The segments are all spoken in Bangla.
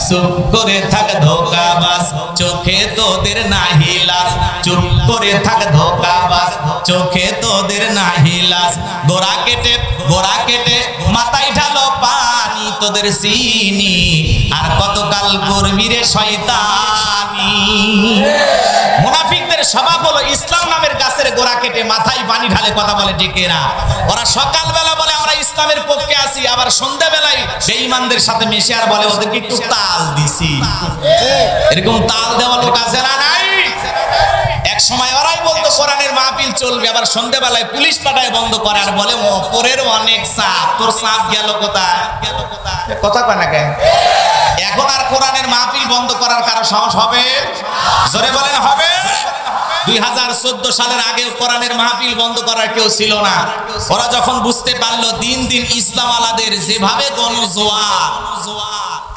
চুপ করে থাক ধোঁকাবাজ, চোখে তোদের নাহি লাজ। চুপ করে থাক ধোঁকাবাজ, চোখে তোদের নাহি লাজ। গোড়া কেটে মাথায় ঢালো পানি, তোদের চিনি আর কতকাল করবি রে শয়তানি। মুনাফিকদের স্বভাব হলো ইসলাম নামের গাছের গোড়া কেটে মাথায় পানি ঢালে, কথা বলে ঠিক না? ওরা সকালবেলা বলে আমরা ইসলামের পক্ষে আছি, আবার সন্ধ্যাবেলায় বেঈমানদের সাথে মিশে আর বলে ওদেরকে একটু তাল দিছি। এরকম তাল দেওয়া লোক আছে না নাই? এক সময় ওরাই বলতো কোরআনের মাহফিল চলবে, আবার সন্ধ্যাবেলায় পুলিশ পাঠায় বন্ধ করে আর বলে ওপরের অনেক চাপ, তোর চাপ গেল কোথায়? কথা কয় না কেন? এখন আর কোরআনের মাহফিল বন্ধ করার কারো সাহস হবে? জোরে বলেন হবে? 2014 সালের আগে কোরআনের মাহফিল বন্ধ করার কেউ ছিল না। ওরা যখন বুঝতে পারলো দিন দিন ইসলাম আলাদের যেভাবে গণজোয়ার,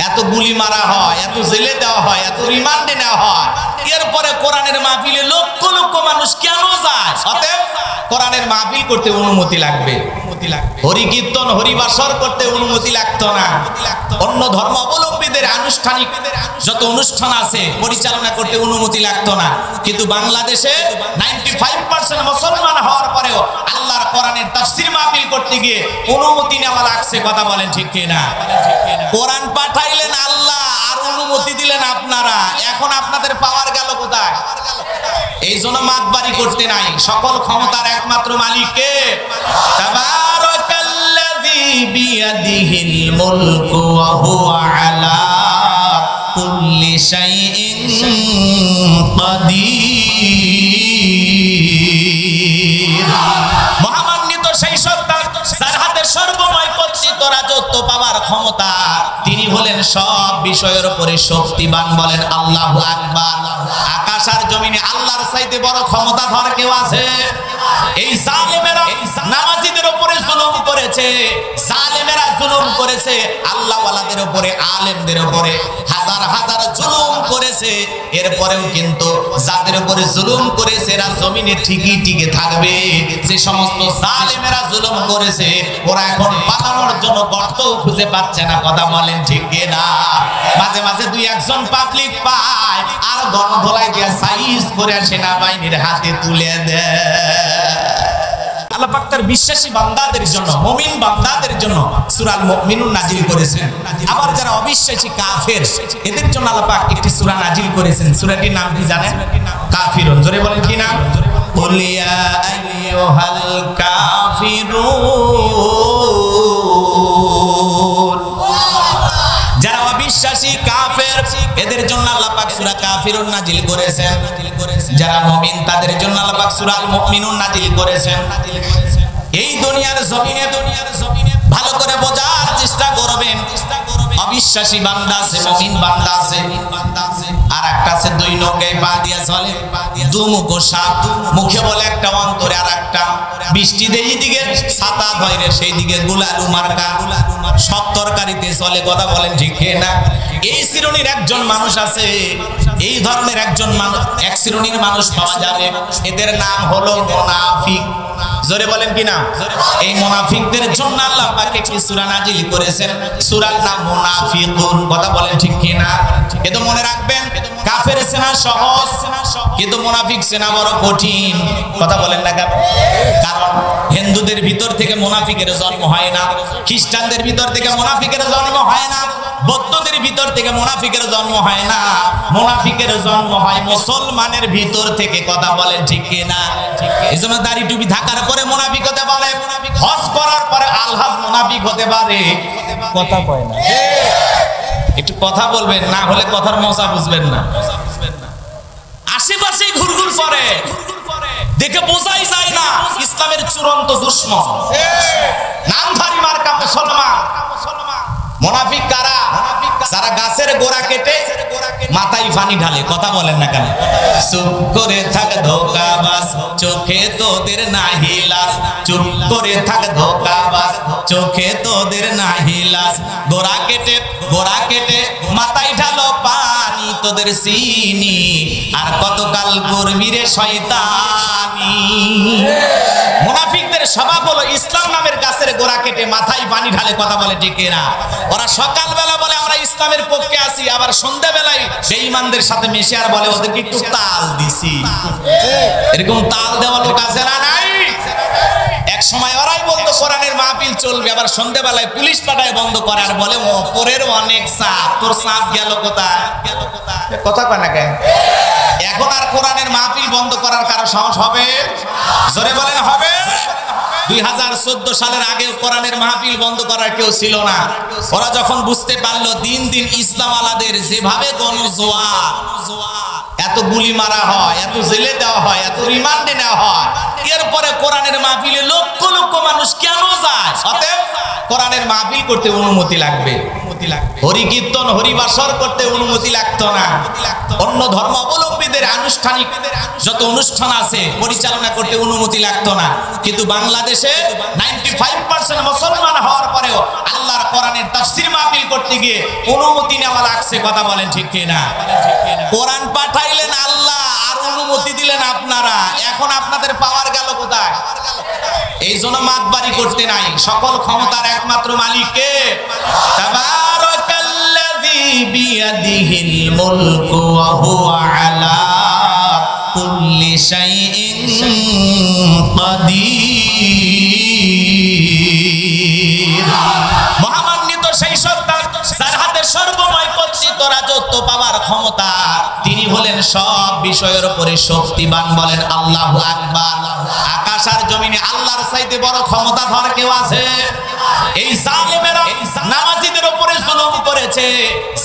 এত গুলি মারা হয়, এত জেলে দেওয়া হয়, এত রিমান্ডে নেওয়া হয়, এরপরে কোরআনের মাহফিলে লক্ষ লক্ষ মানুষ কেন যায়? অতএব কোরআনের মাহফিল করতে অনুমতি লাগবে। হরি কীর্তন হরিবাসর করতে অনুমতি লাগতো না। অন্য ধর্ম অবলম্বীদের আনুষ্ঠানিক যত অনুষ্ঠান আছে পরিচালনা করতে অনুমতি লাগতো না। কিন্তু বাংলাদেশে 95% মুসলমান হওয়ার পরেও আল্লাহর কোরআনের তাফসীর মাহফিল করতে গিয়ে অনুমতি নেওয়া লাগছে। কথা বলেন ঠিক কিনা? কোরআন পাঠাইলেন আল্লাহ আর অনুমতি দিলেন আপনারা, এখন আপনাদের পাওয়ার গেল কোথায়? এই জন্য মাতবাড়ি করতে নাই, সকল ক্ষমতার একমাত্র মালিক কে? তাবারাকাল্লাযী বিয়াদিহিল মুলকু ওয়া হুয়া আলা কুল্লি শাইইন কাদির। মহামান্বিত সেই সত্তা যার হাতে সর্বময় কর্তৃত্ব, রাজত্ব পাওয়ার ক্ষমতা, তিনি হলেন সব বিষয়ের উপরে শক্তিমান। বলেন আল্লাহু আকবার। আকাশ আর জমিনে আল্লাহর চাইতে বড় ক্ষমতাধর কেউ আছে? এই জালেমেরা নামাজীদের উপরে জুলুম করেছে, জালেমেরা জুলুম করেছে আল্লাহ ওয়ালাদের উপরে, আলেমদের উপরে হাজার হাজার জুলুম করেছে। এরপরেও কিন্তু যাদের উপরে জুলুম করেছে এরা জমিনে ঠিকই টিকে থাকবে। যে সমস্ত জালেমেরা জুলুম করেছে ওরা এখন পালানোর জন্য গর্ত খুঁজে পাচ্ছে না। কথা বলেন ঠিক না? মাঝে মাঝে দুই একজন পাবলিক পায় আর গণধোলাই দিয়ে সাইজ করে সেনাবাহিনীর হাতে তুলে দেয়। আল্লাহ পাক তার বিশ্বাসী বান্দাদের জন্য, মুমিন বান্দাদের জন্য সূরা আল মুমিনুন নাজিল করেছেন। আবার যারা অবিশ্বাসী কাফের এদের জন্য আল্লাহ পাক একটি সূরা নাজিল করেছেন। সূরাটির নাম কি জানেন? কাফিরুন। জোরে বলেন কি নাম? কুল ইয়া আইয়ুহাল কাফিরুন। যারা অবিশ্বাসী কাফের এদের জন্য আল্লাহ পাক সূরা কাফিরুন নাজিল করেছেন। যারা মুমিন তাদের জন্য আল্লাহ পাক সূরা আল মুমিনুন নাজিল করেছেন। এই দুনিয়ার জমিনে ভালো করে বোঝার চেষ্টা করবেন। অবিশ্বাসী বান্দা আছে, মুমিন বান্দা আছে, আর একটা আছে দুই নৌকায় পা দিয়ে চলে, দুমুখো সাপ, মুখে বলে একটা অন্তরে আর একটা। বৃষ্টি দেই দিকে ছাতা ধরে সেই দিকে গুলালু মার্কা, সব তরকারিতে চলে। কথা বলেন ঠিক না? এই শ্রেণীর একজন মানুষ আছে, এই ধরনের একজন মানুষ, এক শ্রেণীর মানুষ পাওয়া যাবে, এদের নাম হলো মুনাফিক। জোরে বলেন কি না? এই মুনাফিকদের জন্য আল্লাহ পাক একটি সূরা নাজিল করেছেন, সূরার নাম মুনাফিকুন। কথা বলেন ঠিক কি না? এটা মনে রাখবেন, কাফের সেনা সহজ কিন্তু মুনাফিক সেনা বড় কঠিন। কথা বলেন না কেন? কারণ হিন্দুদের ভিতর থেকে মুনাফিকের জন্ম হয় না, খ্রিস্টানদের ভিতর থেকে মুনাফিকের জন্ম হয় না, বৌদ্ধদের ভিতর থেকে মুনাফিকের জন্ম হয় না, মুনাফিকের জন্ম হয় মুসলমানের ভিতর থেকে। কথা বলেন ঠিক কি না? এজন্য দাড়ি টুপি থাকার পরে মুনাফিক হতে পারে, হজ করার পরে আলহাজ মুনাফিক হতে পারে। কথা কয় না? একটু কথা বলবেন, না হলে কথার মজা বুঝবেন না। আশেপাশে ঘুরঘুর করে দেখে বোঝাই যায় না ইসলামের চূড়ান্ত দুশমন, নামধারী মার্কা মুসলমান। মুনাফিক কারা? যারা গাছের গোড়া কেটে মাথায় পানি ঢালে। কথা বলেন না কেন? চুপ করে থাক ধোঁকাবাজ, চোখে তোদের নাহি লাজ। চুপ করে থাক ধোঁকাবাজ, চোখে তোদের নাহি লাজ। গোড়া কেটে মাথায় ঢালো পানি, তোদের চিনি আর কতকাল করবি রে শয়তানি। মুনাফিকদের স্বভাব হলো ইসলাম নামের গাছের গোড়া কেটে মাথায় পানি ঢালে। কথা বলে ঠিক না? ওরা সকালবেলা বলে আমরা ইসলামের পক্ষে আছি, আবার সন্ধ্যাবেলায় বেঈমানদের সাথে মিশে আর বলে ওদেরকে একটু তাল দিছি। এরকম তাল দেওয়া লোক আছে না নাই? এক সময় ওরাই বলতো কোরআনের মাহফিল চলবে, আবার সন্ধ্যাবেলায় পুলিশ পাঠায় বন্ধ করে আর বলে অপরের অনেক চাপ, তোর চাপ গেল কোথায়? কথা কয় না কেন? এখন আর কোরআনের মাহফিল বন্ধ করার কারো সাহস হবে? জোরে বলেন হবে? 2014 সালের আগে কোরআনের মাহফিল বন্ধ করার কেউ ছিল না। ওরা যখন বুঝতে পারলো দিন দিন ইসলাম আলাদের যেভাবে গণজোয়ার, এত গুলি মারা হয়, এত জেলে দেওয়া হয়, এত রিমান্ডে নেওয়া হয়, এরপরে কোরআনের মাহফিলে লক্ষ লক্ষ মানুষ কেন যায়? অতএব কোরআনের মাহফিল করতে অনুমতি লাগবে। হরি কীর্তন হরিবাসর করতে অনুমতি লাগতো না। অন্য ধর্মাবলম্বীদের আনুষ্ঠানিক যত অনুষ্ঠান আছে পরিচালনা করতে অনুমতি লাগতো না। কিন্তু বাংলাদেশে 95% মুসলমান হওয়ার পরেও আল্লাহর কোরআনের তাফসীর মাহফিল করতে গিয়ে অনুমতি নেওয়া লাগছে। কথা বলেন ঠিক কিনা? কোরআন পাঠাইলেন আল্লাহ আর অনুমতি দিলেন আপনারা, এখন আপনাদের পাওয়ার গেল কোথায়? এই জন্য মাতবাড়ি করতে নাই, সকল ক্ষমতার একমাত্র মালিক কে? তাবারাকাল্লাযী বিয়াদিহিল মুলকু ওয়া হুয়া আলা কুল্লি শাইইন কাদির। মহামান্বিত সেই সত্তা যার হাতে সর্বময় কর্তৃত্ব রাজত্ব পাওয়ার ক্ষমতা, তিনি হলেন সব বিষয়ের উপরে শক্তিমান। বলেন আল্লাহু আকবার। আকাশ আর জমিনে আল্লাহর চাইতে বড় ক্ষমতাধর কেউ আছে? এই জালেমেরা নামাজীদের উপরে জুলুম করেছে,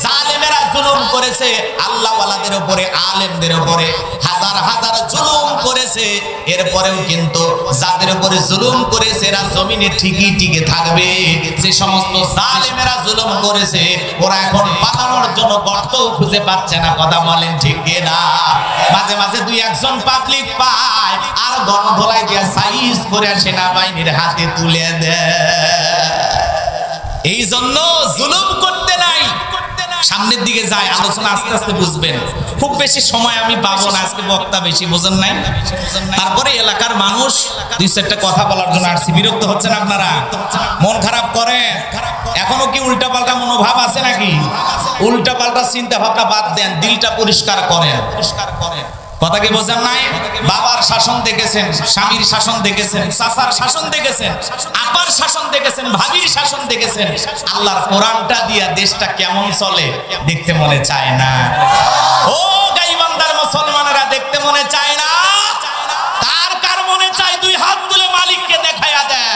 জালেমেরা জুলুম করেছে আল্লাহ ওয়ালাদের উপরে, আলেমদের উপরে হাজার হাজার জুলুম করেছে। এরপরেও কিন্তু যাদের উপরে জুলুম করেছে এরা জমিনে ঠিকই টিকে থাকবে। যে সমস্ত জালেমেরা জুলুম করেছে ওরা এখন পালানোর জন্য গর্ত খুঁজে পাচ্ছে না। কথা বলেন ঠিক কিনা? মাঝে মাঝে দুই একজন পাবলিক পায় আর গণধোলাই দিয়ে সাইজ করে সেনাবাহিনীর হাতে তুলে দেয়। এই জন্য জুলুম করতে নাই। সামনের দিকে যায় আলোচনা আস্তে আস্তে বুঝবেন। খুব বেশি সময় আমি পাবো না, আজকে বক্তা বেশি, বোঝেন নাই? তারপরে এলাকার মানুষ দুই চারটা কথা বলার জন্য আসছি। বিরক্ত হচ্ছেন আপনারা? মন খারাপ করেন? এখনো কি উল্টা পাল্টা মনোভাব আছে নাকি? উল্টা পাল্টা চিন্তা ভাবনা বাদ দেন, দিলটা পরিষ্কার করেন। কথা কি বোঝেন নাই? বাবার শাসন দেখেছেন, স্বামীর শাসন দেখেছেন, চাচার শাসন দেখেছেন, আপার শাসন দেখেছেন, ভাবির শাসন দেখেছেন। আল্লাহর কোরআনটা দিয়া দেশটা কেমন চলে দেখতে মনে চায় না? ও গাইবান্ধার মুসলমানেরা, দেখতে মনে চায় না? কার কার মনে চায় দুই হাত তুলে মালিককে দেখায়া দেয়।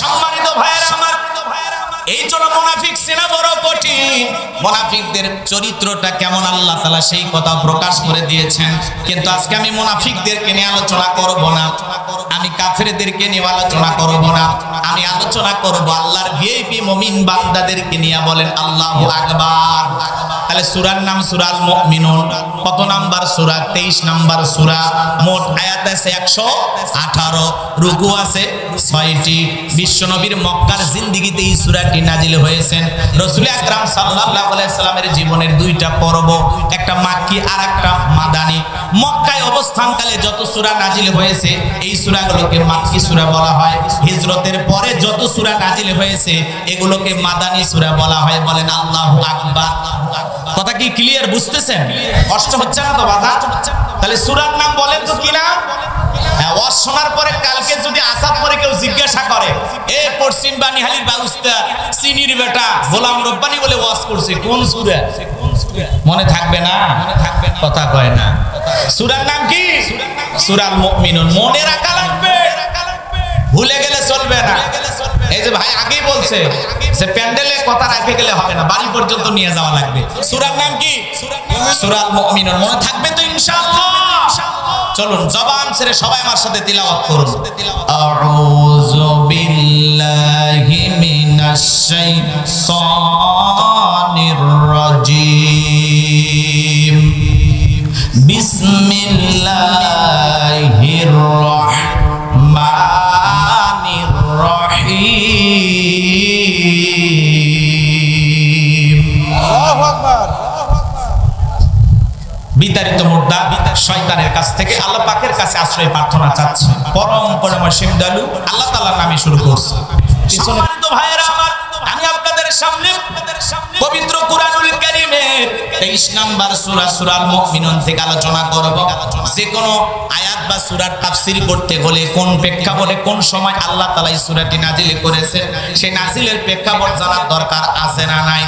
সম্মানিত ভাইয়েরা আমার, এই জন্য মুনাফিক চেনা বড় কঠিন। মুনাফিকদের চরিত্রটা কেমন আল্লাহ তাআলা সেই কথা প্রকাশ করে দিয়েছেন। কিন্তু আজকে আমি মুনাফিকদেরকে নিয়ে আলোচনা করব না, আমি কাফেরদেরকে নিয়ে আলোচনা করব না, আমি আলোচনা করব আল্লাহর ভিআইপি মুমিন বান্দাদেরকে নিয়ে। বলেন আল্লাহু আকবার। তাহলে সূরার নাম সূরাল মুমিনুন। কত নাম্বার সূরা? 23 নাম্বার সূরা। মোট আয়াত আছে 118, রুকু আছে 6টি। বিশ্বনবীর মক্কার জিন্দেগিতে এই সূরাটি নাজিল হয়েছেন। রাসূল আকরাম সাল্লাল্লাহু আলাইহি সাল্লামের জীবনের দুইটা পর্ব, একটা মাক্কি আর একটা মাদানী। মক্কায় অবস্থানকালে যত সূরা নাজিল হয়েছে এই সূরাগুলোকে মাক্কি সূরা বলা হয়। হিজরতের পরে যত সূরা নাজিল হয়েছে এগুলোকে মাদানী সূরা বলা হয়। বলেন আল্লাহু আকবার। কথা কি ক্লিয়ার? বুঝতেছেন? কষ্ট হচ্ছে না তো বাবা? তাহলে সূরার নাম বলেন তো কি নাম? ওয়াজ শোনার পরে কালকে যদি আসাদ পরে কেউ জিজ্ঞাসা করে, এ পশ্চিম বানিহালির বাউস্তা চিনির বেটা গোলাম রব্বানি বলে ওয়াজ করছে, কোন সূরা? মনে থাকবে না? কথা কয় না। সূরার নাম কি? সূরাল মুমিনুন। মনে রাখা লাগবে, ভুলে গেলে চলবে না। এই যে ভাই আগেই বলছে যে প্যান্ডেলে কথা রেখে গেলে হবে না, বাড়ি পর্যন্ত নিয়ে যাওয়া লাগবে। সূরার নাম কি? সূরাল মুমিনুন। মনে থাকবে তো ইনশাআল্লাহ? চলুন জবান ছেড়ে সবাই আমার সাথে তিলাওয়াত করুন। আউযু বিল্লাহি মিনাশ শাইতানির রাজীম। বিসমিল্লাহির রাহমানির রহিম। আল্লাহু আকবার। বিতাড়িত মুর্দা শয়তানের কাছ থেকে আল্লাহ পাকের কাছে আশ্রয় প্রার্থনা চাচ্ছি। পরম পরমসীম দয়ালু আল্লাহ তাআলার নামে শুরু করছি। সম্মানিত ভাইয়েরা আমার, আমি আপনাদের সামনে পবিত্র কুরআনুল কারীমের 23 নম্বর সূরা সূরাল মুমিনুন থেকে আলোচনা করব। যে কোনো আয়াত বা সূরার তাফসীর করতে হলে কোন প্রেক্ষাপটে কোন সময় আল্লাহ তাআলা এই সূরাটি নাজিল করেছেন সেই নাজিলের প্রেক্ষাপট জানার দরকার আছে না নাই?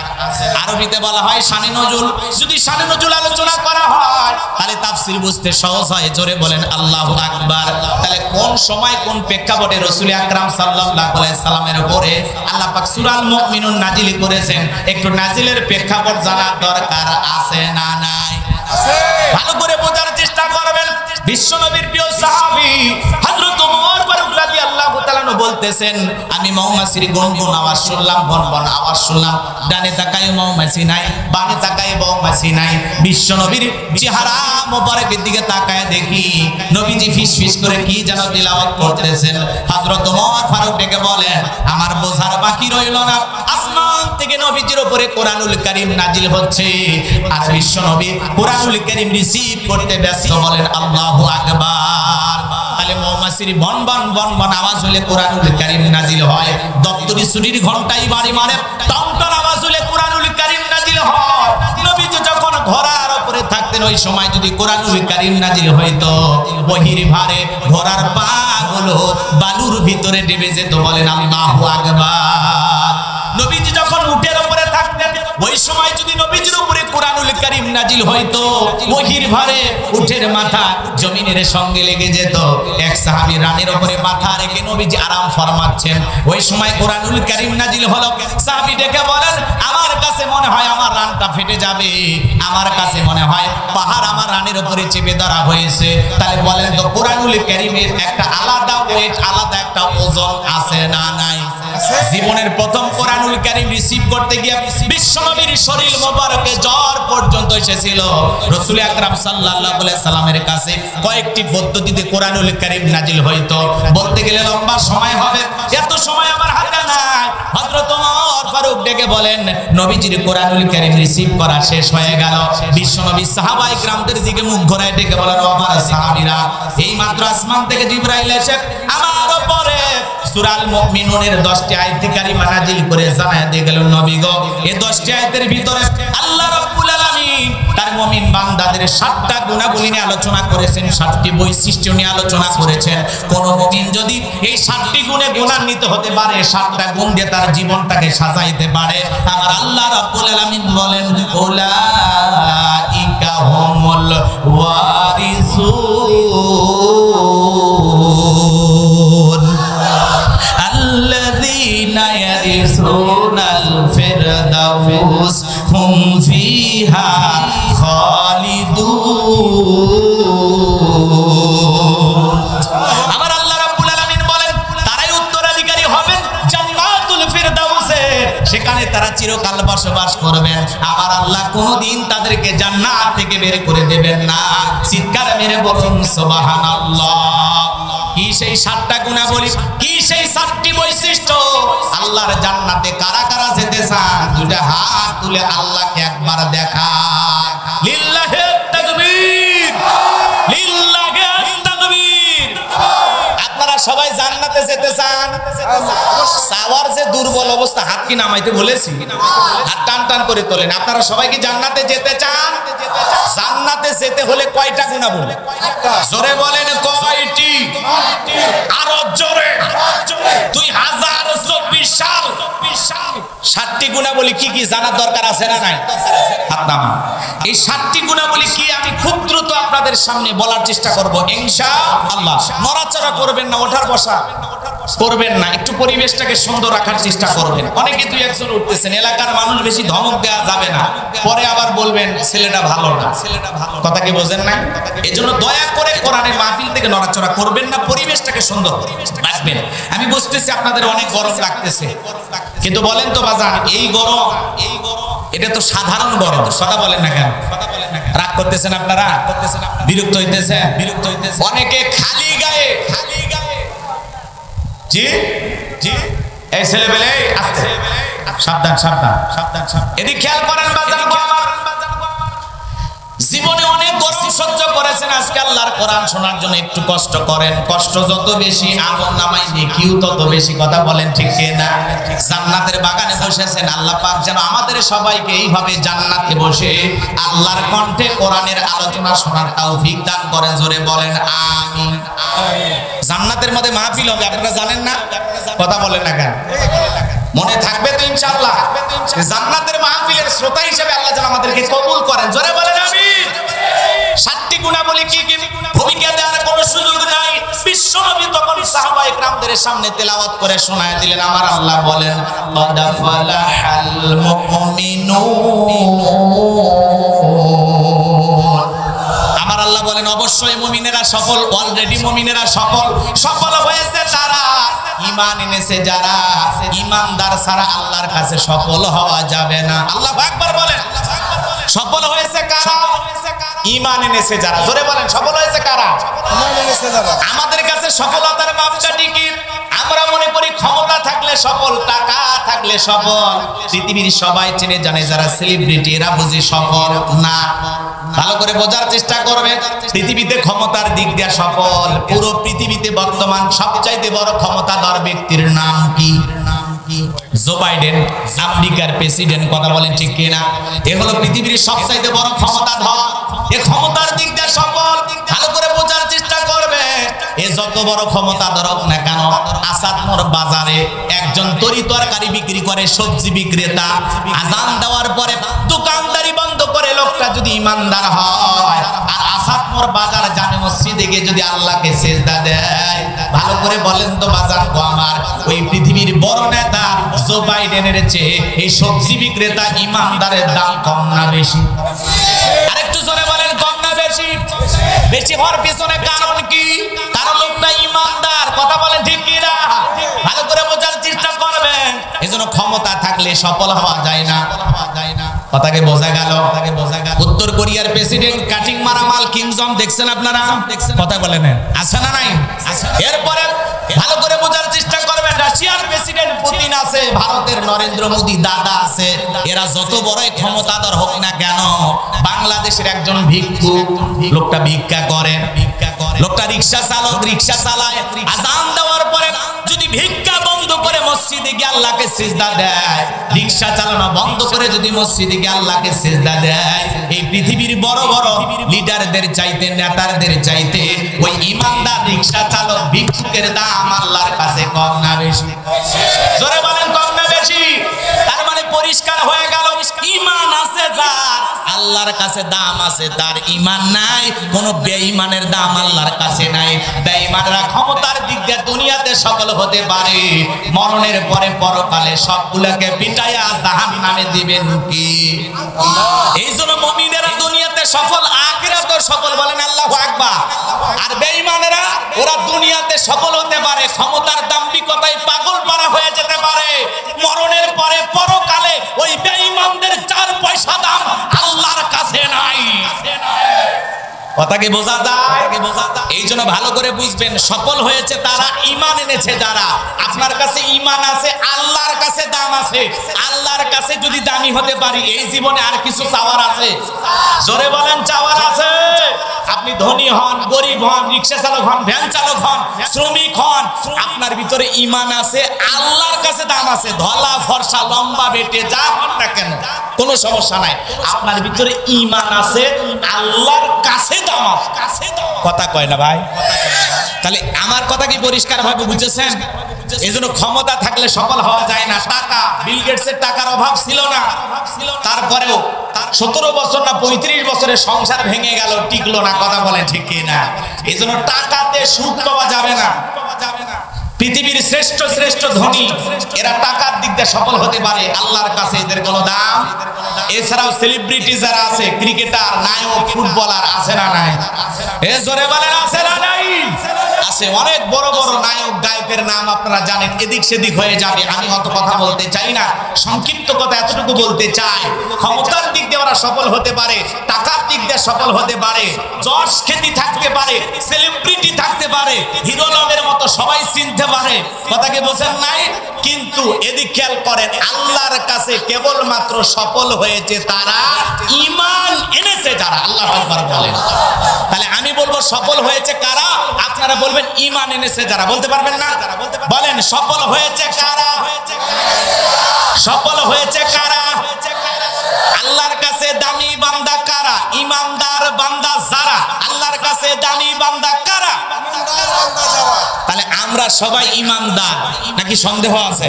আরবিতে বলা হয় শানে নজুল। যদি শানে নজুল আলোচনা করা হয় তাহলে তাফসীর বুঝতে সহজ হয়। জোরে বলেন আল্লাহু আকবার। তাহলে কোন সময় কোন প্রেক্ষাপটে রাসূল আকরাম সাল্লাল্লাহু আলাইহি সাল্লামের উপরে আল্লাহ পাক সূরাল মুমিনুন নাজিল করেছেন, একটু নাজিলের প্রেক্ষাপট জানার দরকার আছে না নাই? আছে। ভালো করে বোঝার চেষ্টা করবেন। বিশ্বনবীর প্রিয় সাহাবী হযরত ওমর ফারুক রাদিয়াল্লাহু তাআলা বলতেছেন, আমি মৌমাছির গুনগুন আওয়াজ শুনলাম, বনবন আওয়াজ শুনলাম। ডানে তাকায় মৌমাছি নাই, বামে তাকায় মৌমাছি নাই। বিশ্বনবীর চেহারা মোবারকের দিকে তাকায় দেখি নবীজি ফিসফিস করে কি যেন তিলাওয়াত করতেছেন। হযরত ওমর ফারুক ডেকে বলেন, আমার বোঝার বাকি রইল না, আসমান থেকে নবীজির উপরে কোরআনুল কারীম নাজিল হচ্ছে আর বিশ্বনবী কোরআনুল কারীম রিসিভ করতে ব্যস্ত। বলেন আল্লাহু আকবার। তাহলে মৌমাছির বন বন বন বন আওয়াজ হলে কোরআনুল কারীম নাজিল হয়। দপ্তরি ছুরির ঘন্টাই বাড়ি মারে টন টন আওয়াজ হলে কোরআনুল কারীম নাজিল হয়। নবীজি যখন ঘোড়ার উপরে থাকতেন ওই সময় যদি কোরআনুল কারীম নাজিল হইতো ওহির ভারে ঘোড়ার পাগুলো বালুর ভিতরে ডুবে যেত। বলেন আল্লাহু আকবার। নবীজি যখন উটের উপরে থাকতেন ওই সময় যদি নবীজির উপরে কোরআনুল কারীম নাজিল হইতো ওহির ভারে উটের মাথা জমিনের সঙ্গে লেগে যেত। এক সাহাবী রানের উপরে মাথা রেখে নবীজি আরাম ফরমাচ্ছেন, ওই সময় কোরআনুল কারীম নাজিল হলো। সাহাবী ডেকে বলেন, আমার কাছে মনে হয় আমার রানটা ফেটে যাবে, আমার কাছে মনে হয় পাহাড় আমার রানের উপরে চেপে ধরা হয়েছে। তাহলে বলেন তো কোরআনুল কারীমের একটা আলাদা ওয়েট, আলাদা একটা ওজন আছে না নাই? জীবনের প্রথম কোরআনুল কারীম রিসিভ করতে গিয়ে বিশ্বনবীর শরীর মোবারকে জ্বর পর্যন্ত এসেছিল। রাসূল আকরাম সাল্লাল্লাহু আলাইহি সাল্লামের কাছে কয়েকটি পদ্ধতিতে কোরআনুল কারীম নাজিল হইতো। বলতে গেলে লম্বা সময় হবে, এত সময় আমার হাতে নাই। হযরত ওমর ফারুক ডেকে বলেন, নবীজির কোরআনুল কারীম রিসিভ করা শেষ হয়ে গেল। বিশ্বনবী সাহাবায়ে কিরামদের দিকে মুখ ঘোরায় ডেকে বলেন, ও আমার সাহাবীরা, এই মাত্র আসমান থেকে জিবরাইল এসে আমার উপরে সূরাল মুমিনুনের 10টি আয়াত কারিমা নাজিল করে জানায় দিয়ে গেল, নবী গো এই 10টি আয়াতের ভিতরে আল্লাহ রাব্বুল আলামিন তার মুমিন বান্দাদের 7টা গুণাবলী নিয়ে আলোচনা করেছেন, 7টি বৈশিষ্ট্য নিয়ে আলোচনা করেছেন। কোন মুমিন যদি এই 7টি গুণে গুণান্বিত হতে পারে, 7টা গুণ দিয়ে তার জীবনটাকে সাজাইতে পারে, আমার আল্লাহ রাব্বুল আলামিন বলেন, উলাইকা হুমুল ওয়ারিসুন আল্লাযীনা ইয়ারিসুনাল ফিরদাউস হুম ফিহা খালিদুন। আমার আল্লাহ রাব্বুল আলামিন বলেন, তারাই উত্তরাধিকারী হবেন জান্নাতুল ফিরদাউসের, সেখানে তারা চিরকাল বসবাস করবেন। আমার আল্লাহ কোনদিন তাদেরকে জান্নাত থেকে বের করে দেবেন না। চিৎকার মেরে বলুন সুবহানাল্লাহ। কি সেই 7টা গুণাবলী, কি সেই 7টি বৈশিষ্ট্য? আল্লাহর জান্নাতে কারা কারা যেতে চান? দুটো হাত তুলে আল্লাহকে একবার দেখান। লিল্লাহি তাকবীর, লিল্লাহি তাকবীর। আপনারা সবাই জান্নাতে যেতে চান? চাওয়ার যে দুর্বল অবস্থা, হাত কি নামাইতে বলেছি? হাত টান টান করে তোলেন। আপনারা সবাই কি জান্নাতে যেতে চান? জান্নাতে যেতে হলে কয়টা গুণাবলী? জোরে বলেন কয়টি? আরো জোরে। 2024 সাল। 7টি গুণাবলী কি কি জানার দরকার আছে না নাই? হাত নামান। এই 7টি গুণাবলী কি আমি খুব দ্রুত আপনাদের সামনে বলার চেষ্টা করব ইনশাআল্লাহ। নড়াচড়া করবেন না, ওঠার বসা করবেন না, একটু পরিবেশটাকে সুন্দর রাখার চেষ্টা করবেন। অনেকে দুই একজন উঠতেছেন, এলাকার মানুষ বেশি ধমক দেওয়া যাবে না, পরে আবার বলবেন ছেলেটা ভালো না। কথা কি বোঝেন না? এজন্য দয়া করে কোরআনের মাহফিল থেকে নড়াচড়া করবেন না, পরিবেশটাকে সুন্দর রাখবেন। আমি বুঝতেছি আপনাদের অনেক গরম লাগতেছে, কিন্তু বলেন তো বাজান, এই গরম এটা তো সাধারণ গরম। কথা বলেন না কেন? রাগ করতেছেন আপনারা? বিরক্ত হইতেছে? অনেকে খালি গায়ে জি জি এই ছেলেবেলে আস্তে সাবধান সাবধান সাবধান সাবধান। এদিকে খেয়াল করেন বাজান, জীবনে অনেক সহ্য করেছেন, আজকে আল্লাহর কোরআন শোনার জন্য একটু কষ্ট করেন। কষ্ট যত বেশি আমলনামায় নেকিও তত বেশি। কথা বলেন ঠিক কি না? জান্নাতের বাগানে বসেছেন, আল্লাহ পাক যেন আমাদের সবাইকে এইভাবে জান্নাতে বসে আল্লাহর কণ্ঠে কোরআনের আলোচনা শোনার তৌফিক দান করেন। জোরে বলেন আমিন। জান্নাতের মধ্যে মাহফিল হবে, আপনারা জানেন না? কথা বলেন না কেন? মনে থাকবে তো ইনশাআল্লাহ? জান্নাতের মাহফিলের শ্রোতা হিসেবে আল্লাহ যেন আমাদেরকে কবুল করেন। জোরে বলেন আমিন। 7টি গুণাবলী কি কি? ভূমিকা দেওয়ার কোনো সুযোগ নাই। বিশ্বনবী তখন সাহাবায়ে কেরামদের সামনে তেলাওয়াত করে শোনায় দিলেন। আমার আল্লাহ বলেন, قد فلح المؤمنون। আমার আল্লাহ বলেন, অবশ্যই মুমিনেরা সফল। অলরেডি মুমিনেরা সফল। সফল হয়েছে তারা ঈমান এনেছে যারা। ঈমানদার ছাড়া আল্লাহর কাছে সফল হওয়া যাবে না। আল্লাহু আকবার বলেন। সফল হয়েছে কারা? ঈমান এনেছে যারা। জোরে বলেন, সফল হয়েছে কারা? ঈমান এনেছে যারা। আমাদের কাছে সফলতার মাপকাঠি কি? আমরা মনে করি ক্ষমতা থাকলে সফল, টাকা থাকলে সফল। পৃথিবীর সবাই চেনে জানে যারা সেলিব্রিটি, এরা বুঝি সফল না। ভালো করে বোঝার চেষ্টা করবে। পৃথিবীতে ক্ষমতার দিক দিয়ে সফল, পুরো পৃথিবীতে বর্তমান সবচাইতে বড় ক্ষমতাধর ব্যক্তির নাম কি? জো বাইডেন, আমেরিকার প্রেসিডেন্ট। কথা বলেন ঠিক কিনা? এ হলো পৃথিবীর সবচাইতে বড় ক্ষমতাধর। এ ক্ষমতার দিক দিয়ে সফল। ভালো করে বোঝার চেষ্টা করবে। এ যত বড় ক্ষমতাধর হোক না কেন, আসাদমোর বাজারে একজন তরি তরকারি বিক্রি করে, সবজি বিক্রেতা। আজান দেওয়ার পরে দোকানদারি বন্ধ করে লোকটা যদি ঈমানদার হয়, আর আসাদমোর বাজার জামে মসজিদে গিয়ে যদি আল্লাহকে সিজদা দেয়, ভালো করে বলেন তো বাজার গো আমার, ওই পৃথিবীর বড় নেতা জো বাইডেনের চেয়ে এই সবজি বিক্রেতা ঈমানদারের দাম কম না বেশি? আরেকটু জোরে বলেন, কম না বেশি? বেশি হওয়ার পিছনে কারণ কি? কারণ লোকটা ঈমানদার। কথা বলেন ঠিক কি না? ভালো করে বোঝার চেষ্টা করবেন। এজন্য ক্ষমতা থাকলে সফল হওয়া যায় না। কথাকে বোঝা গেল? উত্তর কোরিয়ার প্রেসিডেন্ট কাটিং মারা মাল কিম জং দেখছেন আপনারা? কথা বলেন, আছে না নাই? এরপরে ভালো করে বোঝার চেষ্টা করবেন, রাশিয়ার প্রেসিডেন্ট পুতিন আছে, ভারতের নরেন্দ্র মোদি দাদা আছে। এরা যত বড়ই ক্ষমতাধর হোক না কেন, বাংলাদেশের একজন ভিক্ষুক, লোকটা ভিক্ষা করে, লোকটা রিকশা চালক, রিকশা চালায়। আজান দেওয়ার পরে যদি ভিক্ষা বন্ধ করে মসজিদে গিয়ে আল্লাহকে সিজদা দেয়, রিকশা চালানো বন্ধ করে যদি মসজিদে গিয়ে আল্লাহকে সিজদা দেয়, এই পৃথিবীর বড় বড় লিডারদের চাইতে, নেতাদের চাইতে ওই ঈমানদার রিকশা চালক ভিক্ষুকের দাম আল্লাহর কাছে কম না বেশি? জোরে বলেন, কম না বেশি? তার মানে পরিষ্কার হয়ে গেল, ঈমান আছে যার, আল্লাহর কাছে দাম আছে তার। ঈমান নাই, কোন বেঈমানের দাম আল্লাহর কাছে নাই। বেঈমানরা ক্ষমতার দিক দিয়ে দুনিয়াতে সফল হতে পারে, মরণের পরে পরকালে সবগুলোকে পিটাইয়া জাহান্নামে দিবেন কি? এই জন্য মুমিনেরা দুনিয়াতে সফল, আখিরাতে সফল। বলেন আল্লাহু আকবার। আর বেঈমানেরা ওরা দুনিয়াতে সফল হতে পারে, ক্ষমতার দাম্ভিকতায় পাগল পারা হয়ে যেতে পারে, মরণের পরে পরকালে ওই বেঈমানদের 4 পয়সা দাম আল্লাহর কাছে নাই। কথাকে বোঝা যায়? এই জন্য ভালো করে বুঝবেন, সফল হয়েছে তারা, ঈমান এনেছে যারা। আপনার কাছে ঈমান আছে, আল্লাহর কাছে দাম আছে। আল্লাহর কাছে যদি দামি হতে পারি, এই জীবনে আর কিছু চাওয়ার আছে? জোরে বলেন, চাওয়ার আছে? আপনি ধনী হন, গরিব হন, রিকশা চালক হন, ভ্যান চালক হন, শ্রমিক হন, আপনার ভিতরে ঈমান আছে, আল্লাহর কাছে দাম আছে। ধলা ফর্সা লম্বা বেটে যা হন না কেন, কোনো সমস্যা নাই। আপনার ভিতরে ঈমান আছে, আল্লাহর কাছে দাম আছে। কথা কয় না ভাই? তাহলে আমার কথা কি পরিষ্কার ভাবে বুঝেছেন? এজন্য ক্ষমতা থাকলে সফল হওয়া যায় না। টাকা, বিল গেটসের টাকার অভাব ছিল না, তারপরেও 17 বছর না 35 বছরের সংসার ভেঙে গেল, টিকলো না। কথা বলেন ঠিক কি না? এজন্য টাকাতে সুখ পাওয়া যাবে না। পৃথিবীর শ্রেষ্ঠ শ্রেষ্ঠ ধনী এরা টাকার দিক দিয়ে সফল হতে পারে, আল্লাহর কাছে এদের কোনো দাম। এছাড়াও সেলিব্রিটি যারা আছে, ক্রিকেটার, নায়ক, ফুটবলার আছে না নাই? এ জোরে বলেন, আছে না নাই? আছে। অনেক বড় বড় নায়ক গায়কের নাম আপনারা জানেন, এদিক সেদিক হয়ে যাবে, আমি অত কথা বলতে চাই না। সংক্ষিপ্ত কথা এতটুকু বলতে চাই, ক্ষমতার দিক দিয়ে ওরা সফল হতে পারে, টাকার দিক দিয়ে সফল হতে পারে, যশ খ্যাতি থাকতে পারে, সেলিব্রিটি থাকতে পারে, হিরো আলমের মতো তো সবাই চিনতে পারে, কথা কি বোঝেন নাই? কিন্তু এদিক খেয়াল করেন, আল্লাহর কাছে কেবলমাত্র সফল হয়েছে তারা, ঈমান এনেছে যারা। আল্লাহু আকবার বলেন। তাহলে আমি বলবো সফল হয়েছে কারা, আপনারা বলবেন ঈমান এনেছে যারা। বলতে পারবেন না? বলেন সফল হয়েছে কারা? সফল হয়েছে কারা? আল্লাহর কাছে দামি বান্দা কারা? ঈমানদার বান্দা যারা। আল্লাহর কাছে দামি বান্দা কারা? তাহলে আমরা সবাই ঈমানদার নাকি সন্দেহ আছে?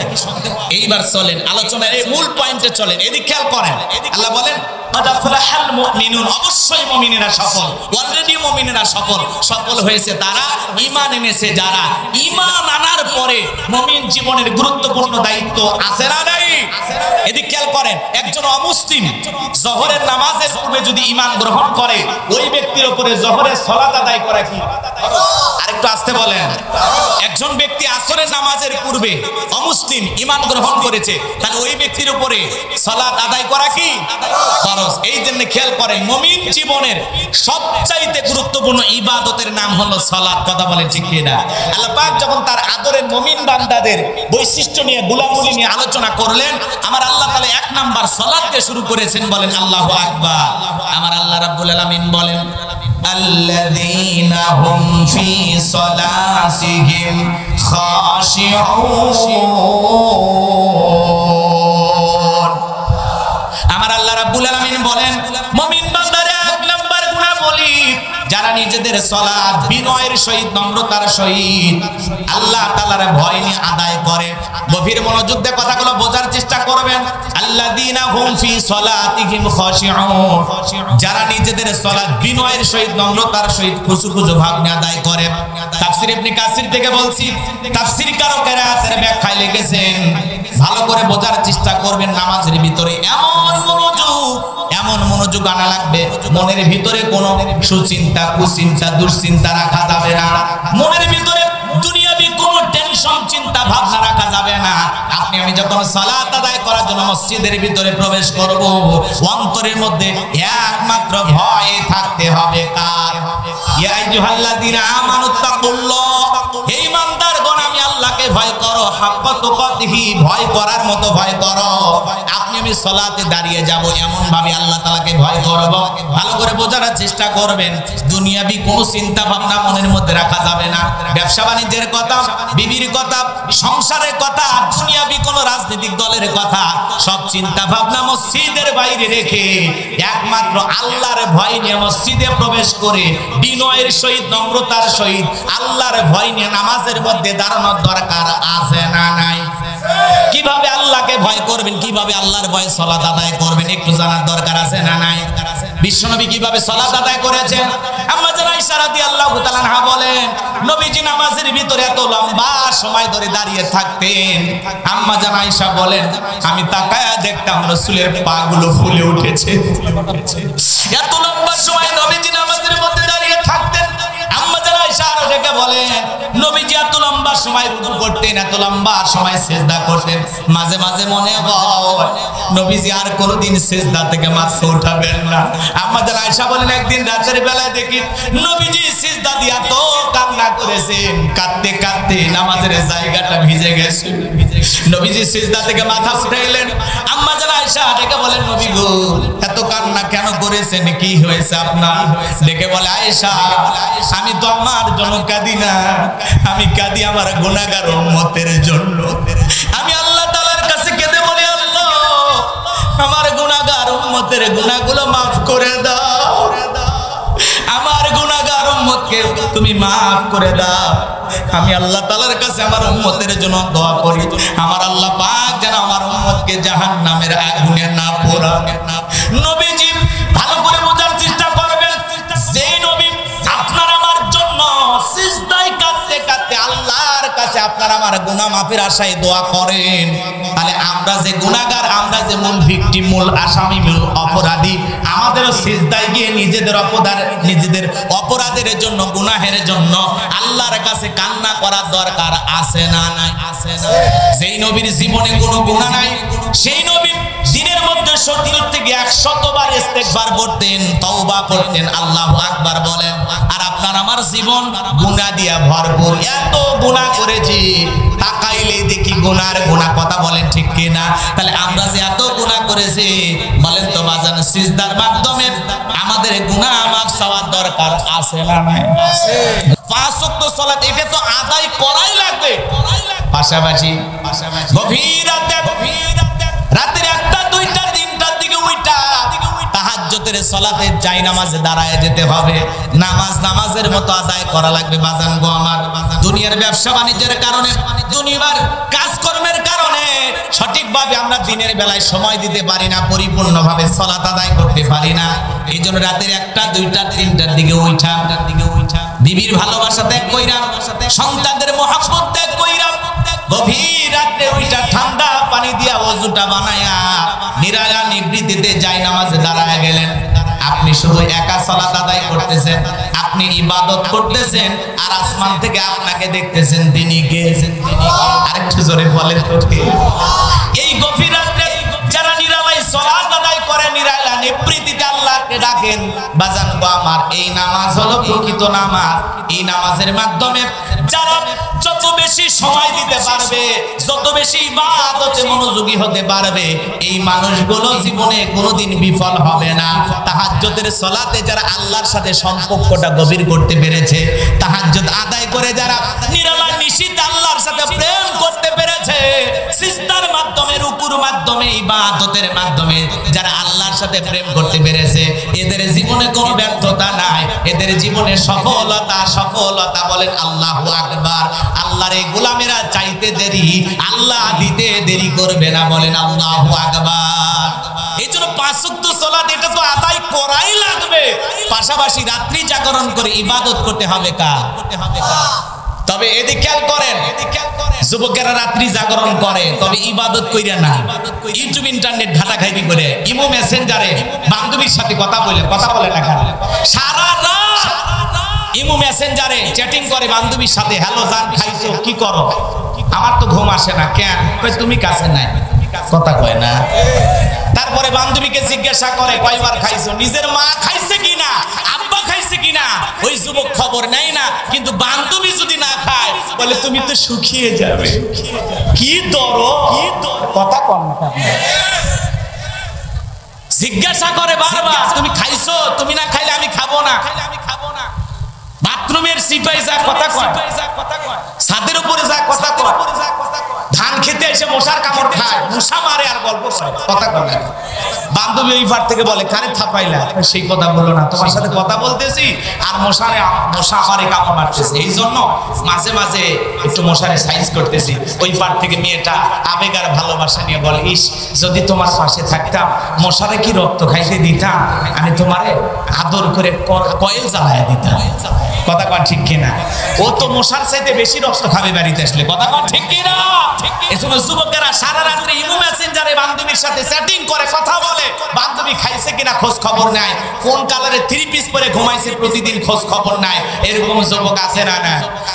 এইবার চলেন আলোচনার এই মূল পয়েন্টে চলেন। এদিক খেয়াল করেন, আল্লাহ বলেন আদাফলাহাল মুমিনুন, অবশ্যই মুমিনেরা সফল, অলরেডি মুমিনেরা সফল। সফল হয়েছে তারা, ঈমান এনেছে যারা। ঈমান আনার পরে মুমিন জীবনের গুরুত্বপূর্ণ দায়িত্ব আছে না নাই? এদিক খেয়াল করেন, একজন অমুসলিম জোহরের নামাজের পূর্বে যদি ঈমান গ্রহণ করে, ওই ব্যক্তির উপরে জোহরের সালাত আদায় করা কি? আরেকটু আস্তে বলেন। একজন ব্যক্তি আসরের নামাজের পূর্বে অমুসলিম ঈমান গ্রহণ করেছে, তাহলে ওই ব্যক্তির উপরে সালাত আদায় করা কি ফরজ? এই জন্য খেয়াল করেন, মুমিন জীবনের সবচাইতে গুরুত্বপূর্ণ ইবাদতের নাম হলো সালাত। কথা বলেন ঠিক কি না? আল্লাহ পাক যখন তার আদরের মুমিন বান্দাদের বৈশিষ্ট্য নিয়ে, গুলামগুলি নিয়ে আলোচনা করলেন, আমার আল্লাহ তাআলা এক নাম্বার সালাত দিয়ে শুরু করেছেন। বলেন আল্লাহু আকবার। আমার আল্লাহ রাব্বুল আলামিন বলেন আল্লাযীনা হুম ফি সালাতিহিম খাশিউন। আমার আল্লাহ রাব্বুল আলামিন বলেন মুমিন বান্দারা এক নাম্বার গুণাবলী, যারা নিজেদের সালাত বিনয়ের সহিত, নম্রতার সহিত আল্লাহ তাআলার ভয় নিয়ে আদায় করে। গভীর মনোযোগ দিয়ে কথাগুলো বোঝার চেষ্টা করবেন। আল্লাযীনা হুম ফি সালাতিহিম খাশিউন, যারা নিজেদের সালাত বিনয়ের সহিত, নম্রতার সহিত খুশু ভাব নিয়ে আদায় করে। তাফসীর ইবনে কাসির থেকে বলছি, তাফসীর কারকেরা এর ব্যাখ্যায় লিখেছেন, ভালো করে বোঝার চেষ্টা করবেন। নামাজের ভিতরে এমন মনোযোগ আনা লাগবে, মনের ভিতরে কোনো সুচিন্তা, কুচিন্তা, দুশ্চিন্তা রাখা যাবে না। মনের ভিতরে দুনিয়াবি কোনো টেনশন, চিন্তা ভাবনা রাখা যাবে না। আপনি আমি যখন সালাত আদায় করার জন্য মসজিদের ভিতরে প্রবেশ করব, অন্তরের মধ্যে একমাত্র ভয় থাকতে হবে কার? ইয়া আইয়ুহাল্লাযীনা আমানুত্তাকুল্লাহ, হে ঈমানদারগণ আমি আল্লাহকে ভয় করো, হাক্কা তুকাতিহি, ভয় করার মতো ভয় করো। আপনি আমি সালাতে দাঁড়িয়ে যাব, এমন ভাবে আল্লাহ তাআলাকে ভয় করব। ভালো করে বোঝার চেষ্টা করবেন, দুনিয়াবি কোনো চিন্তা ভাবনা মনের মধ্যে রাখা যাবে না। ব্যবসা বাণিজ্যের কথা, বিবির কথা, সংসারের কথা, দুনিয়াবি কোনো রাজনৈতিক দলের কথা, সব চিন্তা ভাবনা মসজিদের বাইরে রেখে একমাত্র আল্লাহর ভয় নিয়ে মসজিদে প্রবেশ করে বিনয়ের সহিত, নম্রতার সহিত আল্লাহর ভয় নিয়ে নামাজের মধ্যে দাঁড়ানোর দরকার আছে না নাই? কিভাবে আল্লাহকে ভয় করবেন, কিভাবে আল্লাহর ভয়ে সালাত আদায় করবেন, একটু জানার দরকার আছে না নাই? বিশ্বনবী কিভাবে সালাত আদায় করেছেন? আম্মা জান আয়েশা রাদিয়াল্লাহু তাআলা আনহা বলেন, নবীজি নামাজের ভিতরে এত লম্বা সময় ধরে দাঁড়িয়ে থাকতেন। আম্মা জান আয়েশা বলেন, আমি তাকায়া দেখতাম রাসূলের পাগুলো ফুলে উঠেছে। এত লম্বা সময় নবীজি নামাজের মধ্যে দাঁড়িয়ে থাকতেন। আম্মা জান আয়েশা আরো ডেকে বলেন, নবীজি এত লম্বা সময় রুকু করতেন, এত লম্বা সময় সিজদা করতেন, মাঝে মাঝে মনে হয় নবীজি আর কোনোদিন সিজদা থেকে মাথা উঠাবেন না। আম্মা জান আয়েশা বলেন, একদিন রাতের বেলায় দেখি নবীজি সিজদা দিয়ে এত কান্না করেছেন, কাঁদতে কাঁদতে নামাজের জায়গাটা ভিজে গেছে। নবীজি সিজদা থেকে মাথা উঠাইলেন। আম্মা জান আয়েশা ডেকে বলেন, নবী গো এত কান্না কেন করেছেন, কি হয়েছে আপনার? ডেকে বলে, আয়েশা আমি তো আমার জন্য কাঁদি না, আমি কাঁদি আমার গুনাহগার উম্মতের জন্য। আমি আল্লাহ তাআলার কাছে কেঁদে বলি, আল্লাহ আমার গুনাহগার উম্মতের গুনাহগুলো মাফ করে দাও, আমার গুনাহগার উম্মতকে তুমি মাফ করে দাও। আমি আল্লাহ তাআলার কাছে আমার উম্মতের জন্য দোয়া করি, আমার আল্লাহ পাক যেন আমার উম্মতকে জাহান্নামের আগুনে না পোড়ায়। নবীজি ভালো করে বোঝার চেষ্টা করবেন, যেই নবী আপনার আমার জন্য সিজদায় কাঁদতে কাঁদতে আল্লাহর কাছে আপনারা আমার গুনাহ মাফের আশায় দোয়া করেন। তাহলে আমরা যে গুনাহগার, আমরা যে মূল ভিকটিম, মূল আসামি, মূল অপরাধী, আমাদেরও সিজদায় গিয়ে নিজেদের অপরাধের জন্য, গুনাহের জন্য আল্লাহর কাছে কান্না করার দরকার আছে না নাই? আছে না? যেই নবীর জীবনে কোনো গুনাহ নাই, সেই নবী দিনের মধ্যে 70 থেকে 100 বার ইস্তেগফার করতেন, তওবা করতেন, আল্লাহু আকবার বলেন। আর আপনার আমার জীবন গুনাহ দিয়া ভরপুর। এত গুনাহ করেছি, তাকাইলে দেখি গুনার গুনাহ। কথা বলেন ঠিক কি না? তাহলে আমরা যে এত গুনাহ করেছি, বলেন তো বাজান, সিজদার মাধ্যমে আমাদের গুনাহ মাফ চাওয়ার দরকার আছে না নাই? আছে। 5 ওয়াক্ত সালাত এটা তো আদায় করাই লাগবে। পাশাপাশি গভীর রাতের 1টা 2টা 3টার দিকে উঠা তাহাজ্জুদের সালাতে যাই নামাজে দাঁড়ায় যেতে হবে। নামাজের মতো আদায় করা লাগবে বাজান গো আমার। দুনিয়ার ব্যবসা বাণিজ্যের কারণে, দুনিয়ার কাজকর্মের কারণে সঠিকভাবে আমরা দিনের বেলায় সময় দিতে পারি না, পরিপূর্ণভাবে সালাত আদায় করতে পারি না। এই জন্য রাতের 1টা 2টা 3টার দিকে উঠা বিবির ভালোবাসা ত্যাগ কইরা, সন্তানদের মহব্বত ত্যাগ কইরা, গভীর রাতে উঠা ঠান্ডা পানি দিয়া ওযুটা বানায়া নিরালা নিবৃত্তিতে যাই নামাজে দাঁড়ায় গেলেন। আপনি শুধু একা সালাত আদায় করতেছেন, আপনি ইবাদত করতেছেন, আর আসমান থেকে আপনাকে দেখতেছেন তিনি কে? আরেকটু জোরে বলেন তো ঠিক। এই গভীর রাতে যারা নিরালাই সালাত আদায় করে, নিরালা নিবৃত্তিতে আল্লাহকে ডাকেন, বাজান গো আমার, এই নামাজ হলো প্রকৃত নামাজ। এই নামাজের মাধ্যমে যারা যত বেশি সময় দিতে পারবে, যত বেশি ইবাদতে মনোযোগী হতে পারবে, এই মানুষগুলো জীবনে কোনোদিন বিফল হবে না। তাহাজ্জুদের সালাতে যারা আল্লাহর সাথে সম্পর্কটা গভীর করতে পেরেছে, তাহাজ্জুদ আদায় করে যারা নিরালা নিশিত আল্লাহর সাথে প্রেম করতে পেরেছে, সিজদার মাধ্যমে, রুকুর মাধ্যমে, ইবাদতের মাধ্যমে যারা আল্লাহর সাথে প্রেম করতে পেরেছে, এদের জীবনে কোনো ব্যর্থতা নাই, এদের জীবনে সফলতা। বলেন আল্লাহু আকবার। আল্লাহর এই গোলামেরা চাইতে দেরি, আল্লাহ দিতে দেরি করবে না। বলেন আল্লাহু আকবার। এই জন্য 5 ওয়াক্ত সালাত এটা তো আদায় করাই লাগবে। পাশাপাশি রাত্রি জাগরণ করে ইবাদত করতে হবে কার? তবে এদিকে খেয়াল করেন, যুবকেরা রাত্রি জাগরণ করে, তবে ইবাদত কইরা না, ইউটিউব ইন্টারনেট ঘাটাঘাটি করে, ইমো মেসেঞ্জারে বান্ধবীর সাথে কথা বলে না কেন? সারা রাত ইমো মেসেঞ্জারে চ্যাটিং করে বান্ধবীর সাথে, হ্যালো জান, খাইছো, কি করো? আমার তো ঘুম আসে না। কেন? তুমি কাছে নাই, কথা কয় না। তারপরে বান্ধবীকে জিজ্ঞাসা করে কয়বার খাইছো, নিজের মা খাইছে কিনা, আব্বা খাইছে কিনা, ওই যুবক খবর নেই না। কিন্তু বান্ধবী যদি না খায়, বলে তুমি তো শুকিয়ে যাবে। কি দরদ, কথা কম না। জিজ্ঞাসা করে বারবার, তুমি খাইছো? তুমি না খাইলে আমি খাবো না। বাথরুমের সিপাই যা কথা কয়, ছাদের উপরে যা কথা কয়, ধান খেতে এসে মশার কামড় খায়, মশা মারে আর গল্প করে, কথা কয় না। বান্ধবী ওই পার থেকে বলে, কারে থাপাইলা? সেই কথা বলো না, তোমার সাথে কথা বলতেছি আর মশা আমারে কামড় মারতেছে, এই জন্য মাঝে মাঝে একটু মশারে সাইজ করতেছি। ওই পার থেকে মেয়েটা আবেগ আর ভালোবাসা নিয়ে বলে, ইস, যদি তোমার পাশে থাকতাম, মশারে কি রক্ত খাইতে দিতাম, আমি তোমারে আদর করে কয়েল জ্বালায় দিতাম। কথা কন ঠিক কিনা? ও তো মশার চাইতে বেশি রক্ত খাবে বাড়িতে আসলে। কথা কন ঠিক কিনা? এই সময় যুবকেরা সারা রাত্রি ইমো মেসেঞ্জারে বান্ধবীর সাথে চ্যাটিং করে, কথা বলে, বান্ধবী খাইছে কিনা খোঁজ খবর নেয়, কোন কালারে 3 পিস পরে ঘুমাইছে প্রতিদিন খোঁজ খবর নেয়। এরকম যুবক আছে না? না।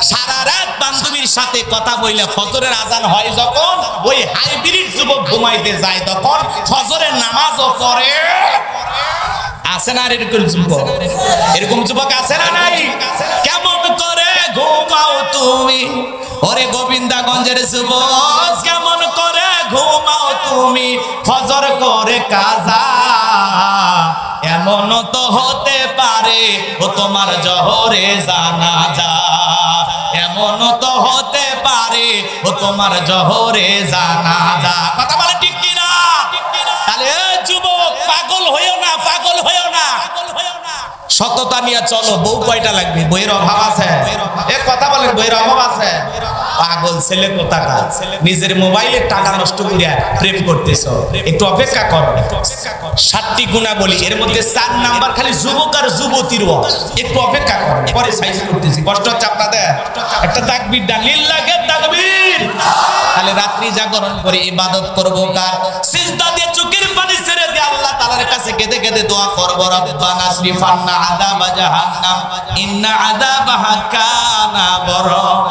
সারা রাত বান্ধবীর সাথে কথা বলে ফজরের আজান হয় যখন, ওই হাইব্রিড যুবক ঘুমাইতে যায় তখন ফজরের নামাজও পড়ে। আছে না এরকম যুবক আছে না নাই? কেমন করে ঘুমাও তুমি, ওরে গোবিন্দাগঞ্জের যুবক, কেমন করে ঘুমাও তুমি ফজর করে কাজা? এমন তো হতে পারে ও তোমার জহরে জানাজা, এমন তো হতে পারে ও তোমার জহরে জানাজা। কথা বলে ঠিক কিনা? তাহলে যুবক পাগল হইও না, পাগল হইও না, সততা নিয়ে চলো। বউ কয়টা লাগবে? বইয়ের অভাব আছে? এ কথা বলেন, বইয়ের অভাব আছে? পাগল ছেলে কোথাকার, নিজের মোবাইলে টাকা নষ্ট করিয়া প্রেম করতেছ, একটু অপেক্ষা করো। 7টি গুণা বলি, এর মধ্যে 4 নাম্বার খালি যুবক আর যুবতীর ওয়াজ, একটু অপেক্ষা করো, পরে সাইজ করতেছি। কষ্ট হচ্ছে আপনাদের? একটা তাকবীর দান, লিল্লাহি তাকবীর। তাহলে রাত্রি জাগরণ করে ইবাদত করব কার? সিজদা দিয়ে চোখের পানি ছেড়ে দিয়ে আল্লাহ তাআলার কাছে কেঁদে কেঁদে দোয়া করব, রব্বানা আসরিফান্না আযাবা জাহান্নাম ইন্না আযাবাহা কানা গরাম।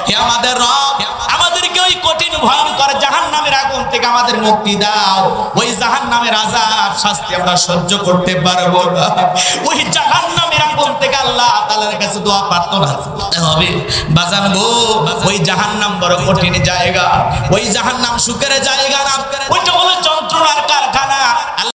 হে আমাদের রব, আমাদেরকে ওই কঠিন ভয়ঙ্কর জাহান্নামের আগুন থেকে আমাদের মুক্তি দাও। ওই জাহান্নামের আযাব শাস্তি আমরা সহ্য করতে পারবো না। ওই জাহান্নামের আগুন থেকে আল্লাহ তাআলার কাছে দোয়া প্রার্থনা হবে। বাজান গো, ওই জাহান্নাম বড় কঠিন জায়গা, ওই জাহান্নাম সুখের জায়গা না, ওইটা হলো যন্ত্রণার কারখানা।